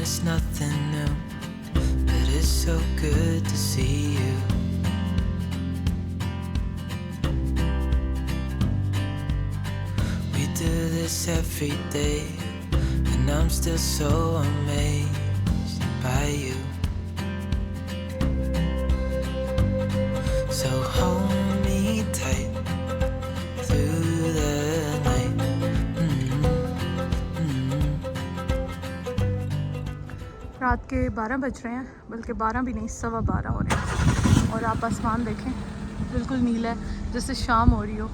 it's nothing new, but it's so good to see you. We do this every day, and I'm still so amazed by you. So hold me tight through the night. रात के 12 बज रहे हैं, बल्कि 12 भी नहीं, 12:15 हो रहे हैं। और आप आसमान देखें, बिल्कुल नीला है जैसे शाम हो रही हो।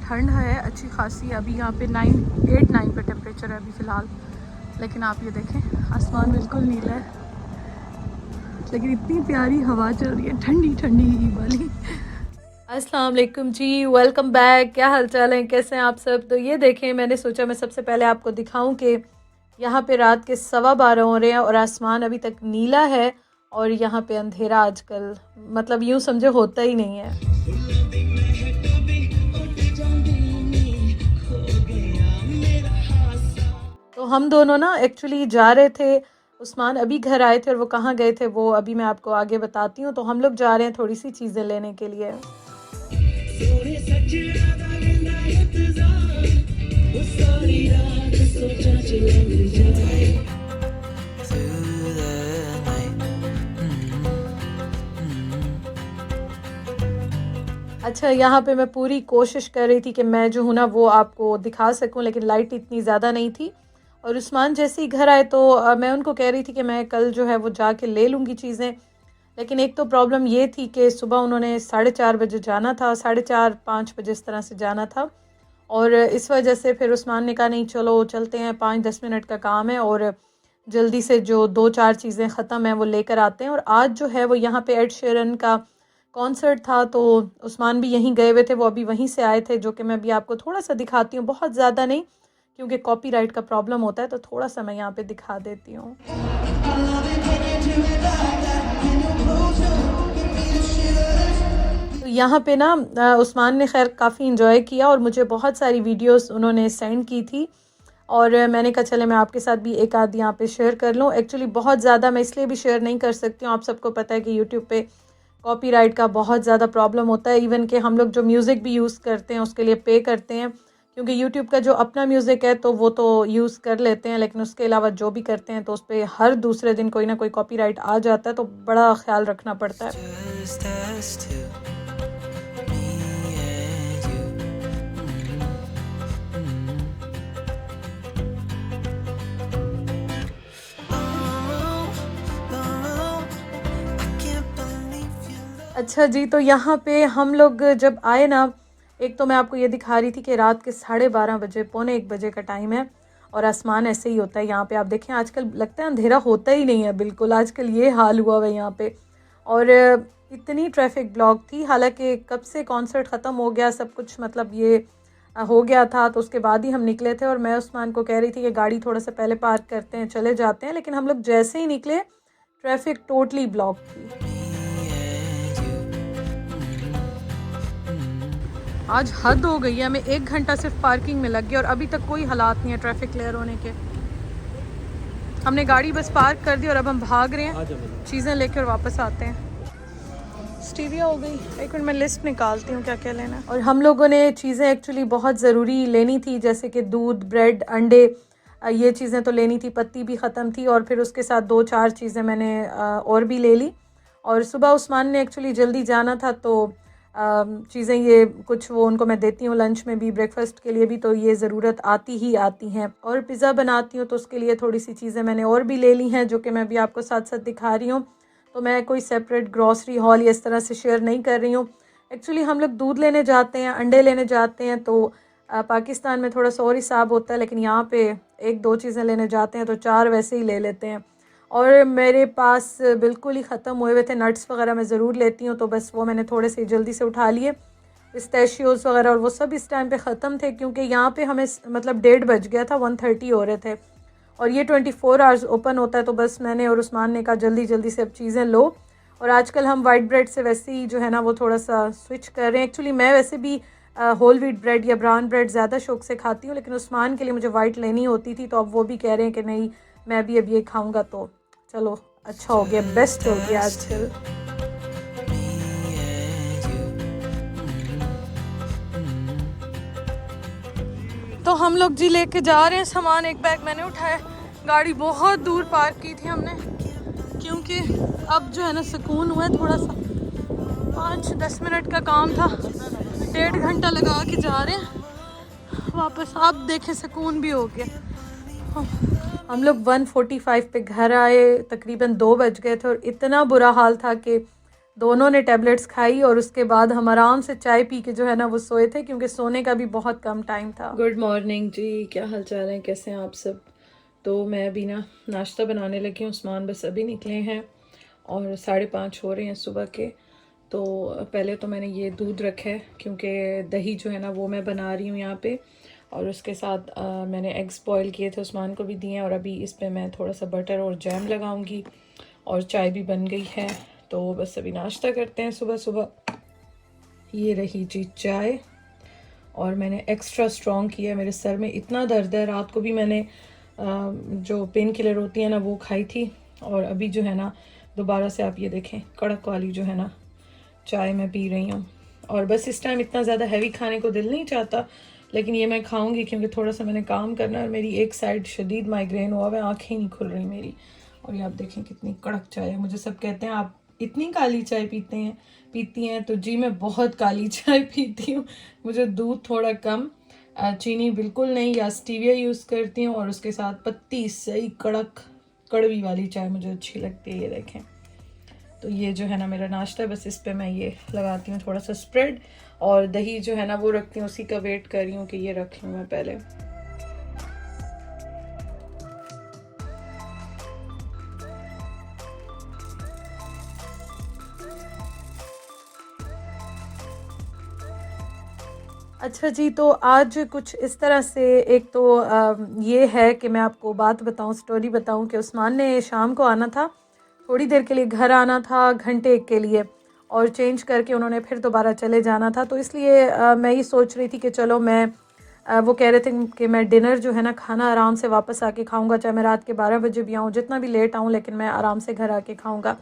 ठंड है अच्छी खासी। अभी यहाँ पे 8-9 का टेम्परेचर है अभी फ़िलहाल, लेकिन आप ये देखें आसमान बिल्कुल नीला है, लेकिन इतनी प्यारी हवा चल रही है, ठंडी ठंडी वाली। अस्सलाम वालेकुम जी, वेलकम बैक। क्या हाल चाल है, कैसे हैं आप सब? तो ये देखें, मैंने सोचा मैं सबसे पहले आपको दिखाऊं कि यहाँ पे रात के 12:15 हो रहे हैं और आसमान अभी तक नीला है और यहाँ पे अंधेरा आजकल मतलब यूँ समझे होता ही नहीं है। तो हम दोनों ना एक्चुअली जा रहे थे, उस्मान अभी घर आए थे और वो कहाँ गए थे वो अभी मैं आपको आगे बताती हूँ। तो हम लोग जा रहे हैं थोड़ी सी चीज़ें लेने के लिए। अच्छा, यहाँ पे मैं पूरी कोशिश कर रही थी कि मैं जो हूँ ना वो आपको दिखा सकूँ, लेकिन लाइट इतनी ज़्यादा नहीं थी। और उस्मान जैसे ही घर आए तो मैं उनको कह रही थी कि मैं कल जो है वो जाके ले लूँगी चीज़ें, लेकिन एक तो प्रॉब्लम ये थी कि सुबह उन्होंने 4:30 बजे जाना था, 4:30-5 बजे इस तरह से जाना था। और इस वजह से फिर उस्मान ने कहा नहीं चलो चलते हैं, 5-10 मिनट का काम है और जल्दी से जो 2-4 चीज़ें ख़त्म हैं वो लेकर आते हैं। और आज जो है वो यहाँ पे एड शेरन का कॉन्सर्ट था, तो उस्मान भी यहीं गए हुए थे, वो अभी वहीं से आए थे, जो कि मैं अभी आपको थोड़ा सा दिखाती हूँ, बहुत ज़्यादा नहीं क्योंकि कॉपीराइट का प्रॉब्लम होता है, तो थोड़ा सा मैं यहाँ पे दिखा देती हूँ। तो यहाँ पे ना उस्मान ने खैर काफ़ी इंजॉय किया और मुझे बहुत सारी वीडियोस उन्होंने सेंड की थी और मैंने कहा चले मैं आपके साथ भी एक आध यहाँ पे शेयर कर लूँ। एक्चुअली बहुत ज़्यादा मैं इसलिए भी शेयर नहीं कर सकती हूँ, आप सबको पता है कि यूट्यूब पे कॉपीराइट का बहुत ज़्यादा प्रॉब्लम होता है। इवन कि हम लोग जो म्यूज़िक भी यूज़ करते हैं उसके लिए पे करते हैं, क्योंकि यूट्यूब का जो अपना म्यूज़िक है तो वो तो यूज़ कर लेते हैं, लेकिन उसके अलावा जो भी करते हैं तो उस पर हर दूसरे दिन कोई ना कोई कॉपीराइट आ जाता है, तो बड़ा ख्याल रखना पड़ता है। अच्छा जी, तो यहाँ पे हम लोग जब आए ना, एक तो मैं आपको ये दिखा रही थी कि रात के 12:30 बजे, 1:45 बजे का टाइम है और आसमान ऐसे ही होता है यहाँ पे। आप देखें आजकल लगता है अंधेरा होता ही नहीं है बिल्कुल, आजकल ये हाल हुआ हुआ है यहाँ पे। और इतनी ट्रैफिक ब्लॉक थी, हालांकि कब से कॉन्सर्ट ख़त्म हो गया सब कुछ, मतलब ये हो गया था, तो उसके बाद ही हम निकले थे। और मैं उस्मान को कह रही थी कि गाड़ी थोड़ा सा पहले पार्क करते हैं, चले जाते हैं, लेकिन हम लोग जैसे ही निकले ट्रैफिक टोटली ब्लॉक थी। आज हद हो गई है, हमें 1 घंटा सिर्फ पार्किंग में लग गया और अभी तक कोई हालात नहीं है ट्रैफिक क्लियर होने के। हमने गाड़ी बस पार्क कर दी और अब हम भाग रहे हैं, चीज़ें लेकर वापस आते हैं। स्टीविया हो गई, एक मिनट मैं लिस्ट निकालती हूँ क्या क्या लेना है। और हम लोगों ने चीज़ें एक्चुअली बहुत ज़रूरी लेनी थी, जैसे कि दूध, ब्रेड, अंडे, ये चीज़ें तो लेनी थी, पत्ती भी ख़त्म थी और फिर उसके साथ 2-4 चीज़ें मैंने और भी ले ली। और सुबह उस्मान ने एक्चुअली जल्दी जाना था, तो चीज़ें ये कुछ वो उनको मैं देती हूँ लंच में भी, ब्रेकफास्ट के लिए भी, तो ये ज़रूरत आती ही आती हैं। और पिज़्ज़ा बनाती हूँ तो उसके लिए थोड़ी सी चीज़ें मैंने और भी ले ली हैं, जो कि मैं अभी आपको साथ साथ दिखा रही हूँ। तो मैं कोई सेपरेट ग्रॉसरी हॉल या इस तरह से शेयर नहीं कर रही हूँ। एक्चुअली हम लोग दूध लेने जाते हैं, अंडे लेने जाते हैं, तो पाकिस्तान में थोड़ा सा और हिसाब होता है, लेकिन यहाँ पे 1-2 चीज़ें लेने जाते हैं तो 4 वैसे ही ले लेते हैं। और मेरे पास बिल्कुल ही ख़त्म हुए हुए थे नट्स वगैरह, मैं ज़रूर लेती हूँ, तो बस वो मैंने थोड़े से जल्दी से उठा लिए, पिस्ताशियोज़ वगैरह, और वो सब इस टाइम पे ख़त्म थे क्योंकि यहाँ पे हमें मतलब 1:30 बज गया था, 1:30 हो रहे थे और ये 24 आवर्स ओपन होता है। तो बस मैंने और उस्मान ने कहा जल्दी जल्दी से अब चीज़ें लो। और आजकल हम वाइट ब्रेड से वैसे ही जो है ना वो थोड़ा सा स्विच कर रहे हैं। एक्चुअली मैं वैसे भी होल व्हीट ब्रेड या ब्राउन ब्रेड ज़्यादा शौक से खाती हूँ, लेकिन उस्मान के लिए मुझे वाइट लेनी होती थी, तो अब वो भी कह रहे हैं कि नहीं मैं भी अब ये खाऊंगा तो चलो अच्छा हो गया, बेस्ट हो गया आज फिर। तो हम लोग जी लेके जा रहे हैं सामान, एक बैग मैंने उठाया, गाड़ी बहुत दूर पार्क की थी हमने क्योंकि अब जो है ना सुकून हुआ है थोड़ा सा, 5-10 मिनट का काम था, 1.5 घंटा लगा के जा रहे हैं वापस। आप देखें सुकून भी हो गया। हम लोग 1:45 पे घर आए, तकरीबन 2 बज गए थे और इतना बुरा हाल था कि दोनों ने टैबलेट्स खाई और उसके बाद हम आराम से चाय पी के जो है ना वो सोए थे क्योंकि सोने का भी बहुत कम टाइम था। गुड मॉर्निंग जी, क्या हाल चाल है, कैसे हैं आप सब। तो मैं अभी ना नाश्ता बनाने लगी हूँ, उस्मान बस अभी निकले हैं और 5:30 हो रहे हैं सुबह के। तो पहले तो मैंने ये दूध रखा है क्योंकि दही जो है ना वो मैं बना रही हूँ यहाँ पे, और उसके साथ मैंने एग्स बॉयल किए थे, उस्मान को भी दिए, और अभी इस पर मैं थोड़ा सा बटर और जैम लगाऊंगी और चाय भी बन गई है। तो बस अभी नाश्ता करते हैं सुबह सुबह। ये रही जी चाय, और मैंने एक्स्ट्रा स्ट्रॉन्ग किया है, मेरे सर में इतना दर्द है, रात को भी मैंने जो पेन किलर होती है ना वो खाई थी, और अभी जो है ना दोबारा से आप ये देखें कड़क वाली जो है ना चाय मैं पी रही हूँ। और बस इस टाइम इतना ज़्यादा हैवी खाने को दिल नहीं चाहता, लेकिन ये मैं खाऊंगी क्योंकि थोड़ा सा मैंने काम करना है और मेरी एक साइड शदीद माइग्रेन हुआ है, आँखें नहीं खुल रही मेरी। और ये आप देखें कितनी कड़क चाय है। मुझे सब कहते हैं आप इतनी काली चाय पीती हैं, तो जी मैं बहुत काली चाय पीती हूँ। मुझे दूध थोड़ा कम, चीनी बिल्कुल नहीं, या स्टीविया यूज़ करती हूँ, और उसके साथ पत्ती सही कड़क कड़वी वाली चाय मुझे अच्छी लगती है। ये देखें, तो ये जो है ना मेरा नाश्ता है, बस इस पे मैं ये लगाती हूँ थोड़ा सा स्प्रेड, और दही जो है ना वो रखती हूँ, उसी का वेट कर रही हूँ कि ये रख लूँ मैं पहले। अच्छा जी, तो आज कुछ इस तरह से, एक तो ये है कि मैं आपको बात बताऊं, स्टोरी बताऊं कि उस्मान ने शाम को आना था, थोड़ी देर के लिए घर आना था, घंटे एक के लिए, और चेंज करके उन्होंने फिर दोबारा चले जाना था। तो इसलिए मैं ये सोच रही थी कि चलो मैं वो कह रहे थे कि मैं डिनर जो है ना खाना आराम से वापस आके खाऊंगा, चाहे मैं रात के 12 बजे भी आऊँ, जितना भी लेट आऊँ, लेकिन मैं आराम से घर आके खाऊंगा।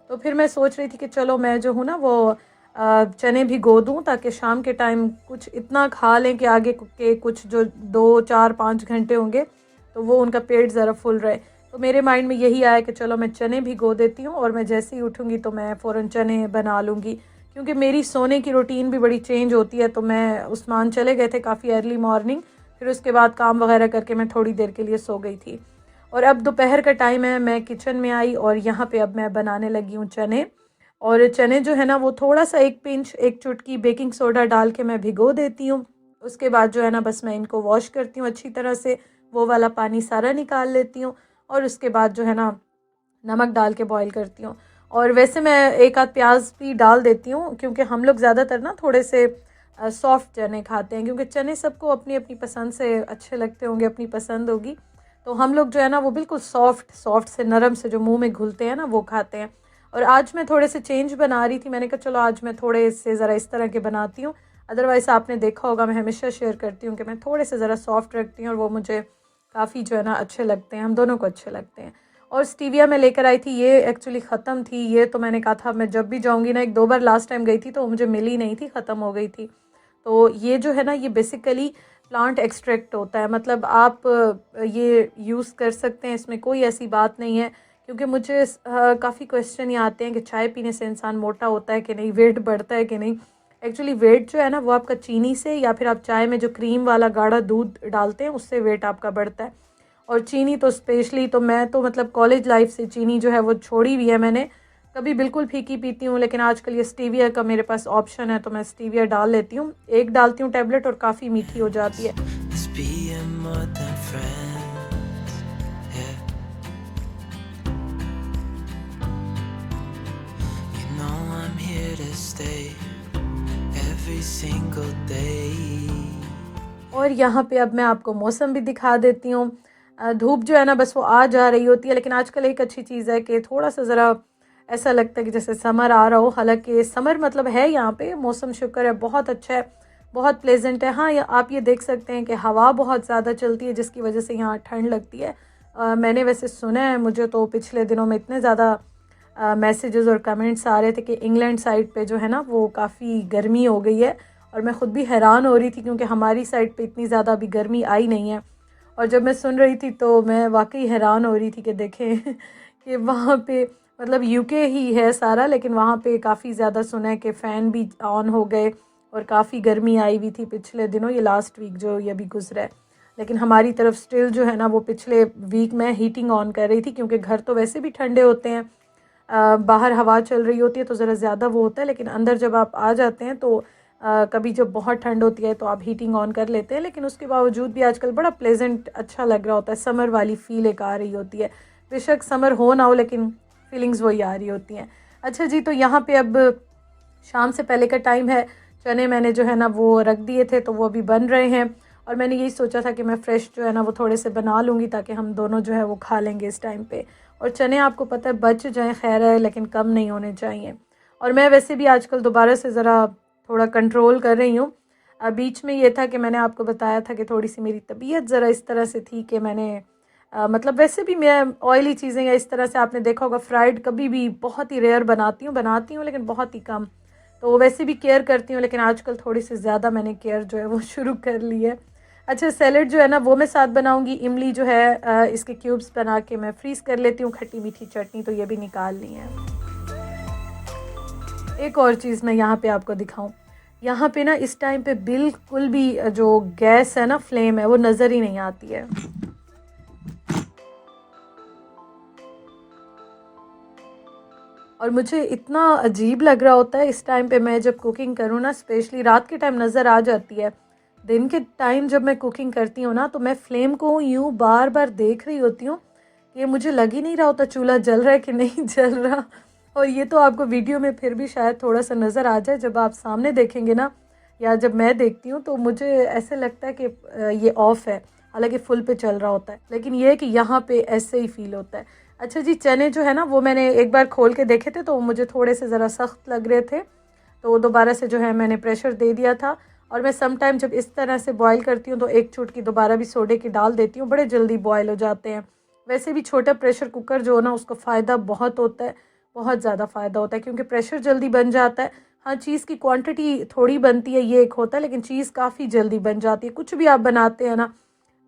तो फिर मैं सोच रही थी कि चलो मैं जो हूँ ना वो चने भिगो दूँ ताकि शाम के टाइम कुछ इतना खा लें कि आगे के कुछ जो 2-4-5 घंटे होंगे तो वो उनका पेट ज़रा फुल रहे। तो मेरे माइंड में यही आया कि चलो मैं चने भिगो देती हूँ और मैं जैसे ही उठूँगी तो मैं फ़ौरन चने बना लूँगी, क्योंकि मेरी सोने की रूटीन भी बड़ी चेंज होती है। तो मैं उस्मान चले गए थे काफ़ी अर्ली मॉर्निंग, फिर उसके बाद काम वगैरह करके मैं थोड़ी देर के लिए सो गई थी, और अब दोपहर का टाइम है, मैं किचन में आई और यहाँ पे अब मैं बनाने लगी हूँ चने। और चने जो है ना वो थोड़ा सा 1 पिंच 1 चुटकी बेकिंग सोडा डाल के मैं भिगो देती हूँ। उसके बाद जो है ना बस मैं इनको वॉश करती हूँ अच्छी तरह से, वो वाला पानी सारा निकाल लेती हूँ, और उसके बाद जो है ना नमक डाल के बॉईल करती हूँ। और वैसे मैं 1 आध प्याज भी डाल देती हूँ क्योंकि हम लोग ज़्यादातर ना थोड़े से सॉफ्ट चने खाते हैं, क्योंकि चने सबको अपनी अपनी पसंद से अच्छे लगते होंगे, अपनी पसंद होगी। तो हम लोग जो है ना वो बिल्कुल सॉफ्ट से नरम से जो मुंह में घुलते हैं ना वो खाते हैं। और आज मैं थोड़े से चेंज बना रही थी, मैंने कहा चलो आज मैं थोड़े से ज़रा इस तरह के बनाती हूँ। अदरवाइज़ आपने देखा होगा मैं हमेशा शेयर करती हूँ कि मैं थोड़े से ज़रा सॉफ्ट रखती हूँ और वो मुझे काफ़ी जो है ना अच्छे लगते हैं, हम दोनों को अच्छे लगते हैं। और स्टीविया मैं लेकर आई थी, ये एक्चुअली ख़त्म थी, ये तो मैंने कहा था मैं जब भी जाऊँगी ना, 1-2 बार लास्ट टाइम गई थी तो मुझे मिली नहीं थी, ख़त्म हो गई थी। तो ये जो है ना ये बेसिकली प्लांट एक्सट्रैक्ट होता है, मतलब आप ये यूज़ कर सकते हैं, इसमें कोई ऐसी बात नहीं है। क्योंकि मुझे काफ़ी क्वेश्चन ये आते हैं कि चाय पीने से इंसान मोटा होता है कि नहीं, वेट बढ़ता है कि नहीं। एक्चुअली वेट जो है ना वो आपका चीनी से, या फिर आप चाय में जो क्रीम वाला गाढ़ा दूध डालते हैं उससे वेट आपका बढ़ता है। और चीनी तो स्पेशली, तो मैं तो मतलब कॉलेज लाइफ से चीनी जो है वो छोड़ी हुई है मैंने, कभी बिल्कुल फीकी पीती हूँ, लेकिन आजकल ये स्टीविया का मेरे पास ऑप्शन है तो मैं स्टीविया डाल लेती हूँ, 1 डालती हूँ टैबलेट और काफ़ी मीठी हो जाती है। और यहाँ पे अब मैं आपको मौसम भी दिखा देती हूँ। धूप जो है ना बस वो आ जा रही होती है, लेकिन आजकल एक अच्छी चीज़ है कि थोड़ा सा ज़रा ऐसा लगता है कि जैसे समर आ रहा हो, हालांकि समर मतलब है यहाँ पे, मौसम शुक्र है बहुत अच्छा है, बहुत प्लेजेंट है। हाँ, आप ये देख सकते हैं कि हवा बहुत ज़्यादा चलती है जिसकी वजह से यहाँ ठंड लगती है, मैंने वैसे सुना है, मुझे तो पिछले दिनों में इतने ज़्यादा मैसेजेस और कमेंट्स आ रहे थे कि इंग्लैंड साइड पे जो है ना वो काफ़ी गर्मी हो गई है, और मैं ख़ुद भी हैरान हो रही थी क्योंकि हमारी साइड पे इतनी ज़्यादा अभी गर्मी आई नहीं है। और जब मैं सुन रही थी तो मैं वाकई हैरान हो रही थी कि देखें कि वहाँ पे मतलब यूके ही है सारा, लेकिन वहाँ पे काफ़ी ज़्यादा सुना है कि फ़ैन भी ऑन हो गए और काफ़ी गर्मी आई हुई थी पिछले दिनों, ये लास्ट वीक जो ये अभी गुजरा है। लेकिन हमारी तरफ स्टिल जो है ना वो पिछले वीक में हीटिंग ऑन कर रही थी, क्योंकि घर तो वैसे भी ठंडे होते हैं, बाहर हवा चल रही होती है तो ज़रा ज़्यादा वो होता है, लेकिन अंदर जब आप आ जाते हैं तो कभी जब बहुत ठंड होती है तो आप हीटिंग ऑन कर लेते हैं। लेकिन उसके बावजूद भी आजकल बड़ा प्लेजेंट अच्छा लग रहा होता है, समर वाली फील एक आ रही होती है। बेशक समर हो ना हो लेकिन फीलिंग्स वही आ रही होती हैं। अच्छा जी, तो यहाँ पे अब शाम से पहले का टाइम है, चने मैंने जो है ना वो रख दिए थे तो वो अभी बन रहे हैं, और मैंने यही सोचा था कि मैं फ़्रेश जो है ना वो थोड़े से बना लूँगी ताकि हम दोनों जो है वो खा लेंगे इस टाइम पे। और चने आपको पता है बच जाएँ खैर है, लेकिन कम नहीं होने चाहिए। और मैं वैसे भी आजकल दोबारा से ज़रा थोड़ा कंट्रोल कर रही हूँ। बीच में ये था कि मैंने आपको बताया था कि थोड़ी सी मेरी तबीयत ज़रा इस तरह से थी कि मैंने मतलब वैसे भी मैं ऑयली चीज़ें या इस तरह से आपने देखा होगा फ्राइड कभी भी बहुत ही रेयर बनाती हूँ लेकिन बहुत ही कम। तो वैसे भी केयर करती हूँ, लेकिन आजकल थोड़ी सी ज़्यादा मैंने केयर जो है वो शुरू कर ली है। अच्छा, सैलेड जो है ना वो मैं साथ बनाऊँगी। इमली जो है इसके क्यूब्स बना के मैं फ्रीज़ कर लेती हूँ, खट्टी मीठी चटनी तो ये भी निकालनी है। एक और चीज़ मैं यहाँ पे आपको दिखाऊं, यहाँ पे ना इस टाइम पे बिल्कुल भी जो गैस है ना फ्लेम है वो नज़र ही नहीं आती है। और मुझे इतना अजीब लग रहा होता है इस टाइम पे मैं जब कुकिंग करूँ ना, स्पेशली रात के टाइम नज़र आ जाती है। दिन के टाइम जब मैं कुकिंग करती हूँ ना तो मैं फ्लेम को यूँ बार बार देख रही होती हूँ कि मुझे लग ही नहीं रहा होता चूल्हा जल रहा है कि नहीं जल रहा। और ये तो आपको वीडियो में फिर भी शायद थोड़ा सा नज़र आ जाए, जब आप सामने देखेंगे ना या जब मैं देखती हूँ तो मुझे ऐसे लगता है कि ये ऑफ़ है, हालांकि फुल पे चल रहा होता है, लेकिन ये है कि यहाँ पे ऐसे ही फील होता है। अच्छा जी, चने जो है ना वो मैंने एक बार खोल के देखे थे तो मुझे थोड़े से ज़रा सख्त लग रहे थे, तो दोबारा से जो है मैंने प्रेशर दे दिया था। और मैं सम टाइम जब इस तरह से बॉईल करती हूँ तो एक चुटकी दोबारा भी सोडे की डाल देती हूँ, बड़े जल्दी बॉयल हो जाते हैं। वैसे भी छोटा प्रेशर कुकर जो है ना उसका फ़ायदा बहुत होता है, बहुत ज़्यादा फ़ायदा होता है, क्योंकि प्रेशर जल्दी बन जाता है। हाँ, चीज़ की क्वांटिटी थोड़ी बनती है ये एक होता है, लेकिन चीज़ काफ़ी जल्दी बन जाती है। कुछ भी आप बनाते हैं ना,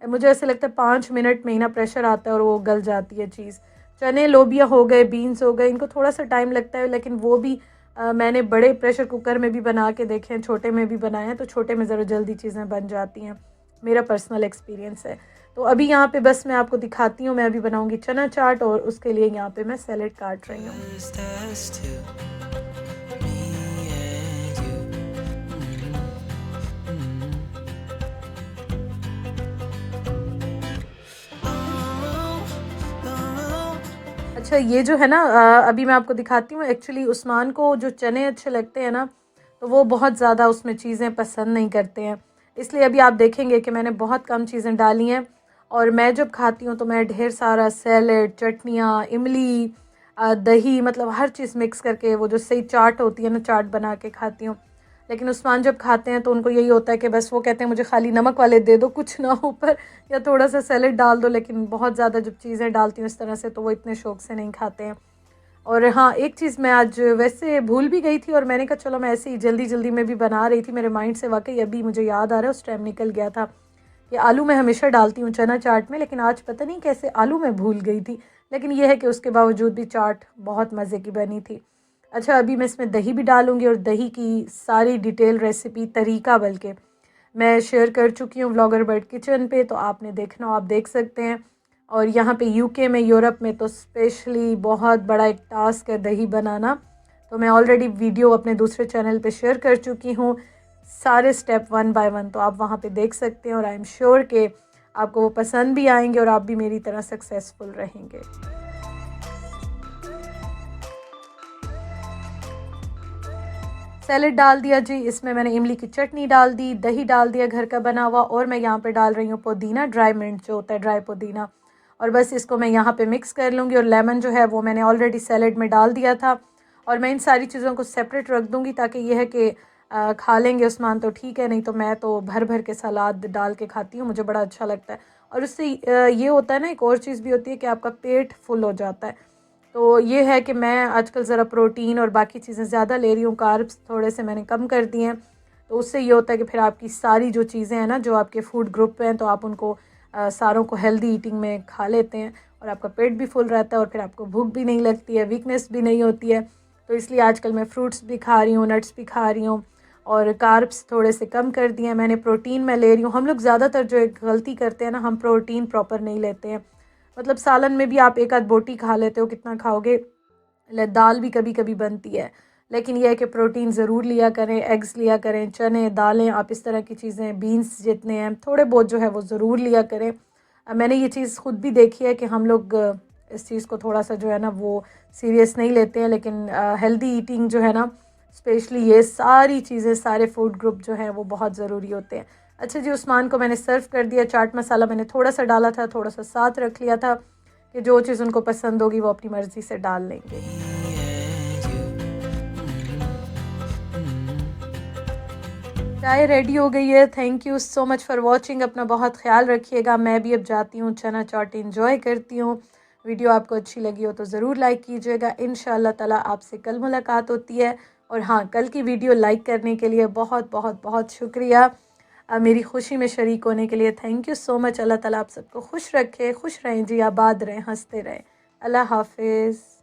मुझे ऐसे लगता है 5 मिनट में ही ना प्रेशर आता है और वो गल जाती है चीज़। चने लोबिया हो गए, बीन्स हो गए, इनको थोड़ा सा टाइम लगता है, लेकिन वो भी मैंने बड़े प्रेशर कुकर में भी बना के देखे हैं, छोटे में भी बनाए हैं, तो छोटे में ज़रा जल्दी चीज़ें बन जाती हैं, मेरा पर्सनल एक्सपीरियंस है। तो अभी यहाँ पे बस मैं आपको दिखाती हूँ, मैं अभी बनाऊँगी चना चाट और उसके लिए यहाँ पे मैं सैलेड काट रही हूँ। अच्छा, ये जो है ना अभी मैं आपको दिखाती हूँ। एक्चुअली उस्मान को जो चने अच्छे लगते हैं ना तो वो बहुत ज़्यादा उसमें चीज़ें पसंद नहीं करते हैं, इसलिए अभी आप देखेंगे कि मैंने बहुत कम चीज़ें डाली हैं। और मैं जब खाती हूँ तो मैं ढेर सारा सैलेड, चटनियाँ, इमली, दही, मतलब हर चीज़ मिक्स करके वो जो सही चाट होती है ना, चाट बना के खाती हूँ। लेकिन उस्मान जब खाते हैं तो उनको यही होता है कि बस वो कहते हैं मुझे खाली नमक वाले दे दो, कुछ ना ऊपर, या थोड़ा सा सैलेड डाल दो, लेकिन बहुत ज़्यादा जब चीज़ें डालती हूँ इस तरह से तो वो इतने शौक़ से नहीं खाते हैं। और हाँ, एक चीज़ मैं आज वैसे भूल भी गई थी और मैंने कहा चलो मैं ऐसे ही जल्दी जल्दी में भी बना रही थी, मेरे माइंड से वाकई अभी मुझे याद आ रहा है, उस टाइम निकल गया था कि आलू मैं हमेशा डालती हूँ चना चाट में, लेकिन आज पता नहीं कैसे आलू मैं भूल गई थी। लेकिन यह है कि उसके बावजूद भी चाट बहुत मज़े की बनी थी। अच्छा, अभी मैं इसमें दही भी डालूँगी और दही की सारी डिटेल रेसिपी, तरीका बल्कि मैं शेयर कर चुकी हूँ व्लॉगर बर्ड किचन पे, तो आपने देखना हो आप देख सकते हैं। और यहाँ पे यूके में, यूरोप में तो स्पेशली बहुत बड़ा एक टास्क है दही बनाना, तो मैं ऑलरेडी वीडियो अपने दूसरे चैनल पे शेयर कर चुकी हूँ, सारे स्टेप 1 बाय 1, तो आप वहाँ पे देख सकते हैं। और आई एम श्योर कि आपको वो पसंद भी आएंगे और आप भी मेरी तरह सक्सेसफुल रहेंगे। सैलेड डाल दिया जी, इसमें मैंने इमली की चटनी डाल दी, दही डाल दिया घर का बना हुआ, और मैं यहाँ पे डाल रही हूँ पुदीना, ड्राई मिंट जो होता है, ड्राई पुदीना। और बस इसको मैं यहाँ पे मिक्स कर लूँगी। और लेमन जो है वो मैंने ऑलरेडी सैलेड में डाल दिया था। और मैं इन सारी चीज़ों को सेपरेट रख दूँगी ताकि यह है कि खा लेंगे उस्मान तो ठीक है, नहीं तो मैं तो भर भर के सलाद डाल के खाती हूँ, मुझे बड़ा अच्छा लगता है। और उससे ये होता है ना, एक और चीज़ भी होती है कि आपका पेट फुल हो जाता है। तो ये है कि मैं आजकल ज़रा प्रोटीन और बाकी चीज़ें ज़्यादा ले रही हूँ, कार्ब्स थोड़े से मैंने कम कर दिए हैं। तो उससे ये होता है कि फिर आपकी सारी जो चीज़ें हैं ना, जो आपके फूड ग्रुप हैं, तो आप उनको सारों को हेल्दी ईटिंग में खा लेते हैं और आपका पेट भी फुल रहता है और फिर आपको भूख भी नहीं लगती है, वीकनेस भी नहीं होती है। तो इसलिए आजकल मैं फ्रूट्स भी खा रही हूँ, नट्स भी खा रही हूँ और कार्ब्स थोड़े से कम कर दिए हैं मैंने। प्रोटीन मैं ले रही हूँ। हम लोग ज़्यादातर जो एक गलती करते हैं ना, हम प्रोटीन प्रॉपर नहीं लेते हैं। मतलब सालन में भी आप एक आध बोटी खा लेते हो, कितना खाओगे। दाल भी कभी कभी बनती है, लेकिन यह है कि प्रोटीन ज़रूर लिया करें, एग्स लिया करें, चने दालें, आप इस तरह की चीज़ें, बीन्स जितने हैं थोड़े बहुत जो है वो ज़रूर लिया करें। मैंने ये चीज़ ख़ुद भी देखी है कि हम लोग इस चीज़ को थोड़ा सा जो है ना वो सीरियस नहीं लेते हैं, लेकिन हेल्दी ईटिंग जो है ना, स्पेशली ये सारी चीज़ें, सारे फूड ग्रुप जो हैं वो बहुत ज़रूरी होते हैं। अच्छा जी, उस्मान को मैंने सर्व कर दिया। चाट मसाला मैंने थोड़ा सा डाला था, थोड़ा सा साथ रख लिया था कि जो चीज़ उनको पसंद होगी वो अपनी मर्ज़ी से डाल लेंगे। चाय रेडी हो गई है। Thank you so much for watching. अपना बहुत ख्याल रखिएगा। मैं भी अब जाती हूँ, चना चाट इंजॉय करती हूँ। वीडियो आपको अच्छी लगी हो तो ज़रूर लाइक कीजिएगा। इंशाअल्लाह ताला आपसे कल मुलाकात होती है। और हाँ, कल की वीडियो लाइक करने के लिए बहुत बहुत बहुत शुक्रिया। मेरी खुशी में शरीक होने के लिए थैंक यू सो मच। अल्लाह ताला आप सबको खुश रखे, खुश रहें जी, आबाद रहें, हंसते रहें। अल्लाह हाफिज़।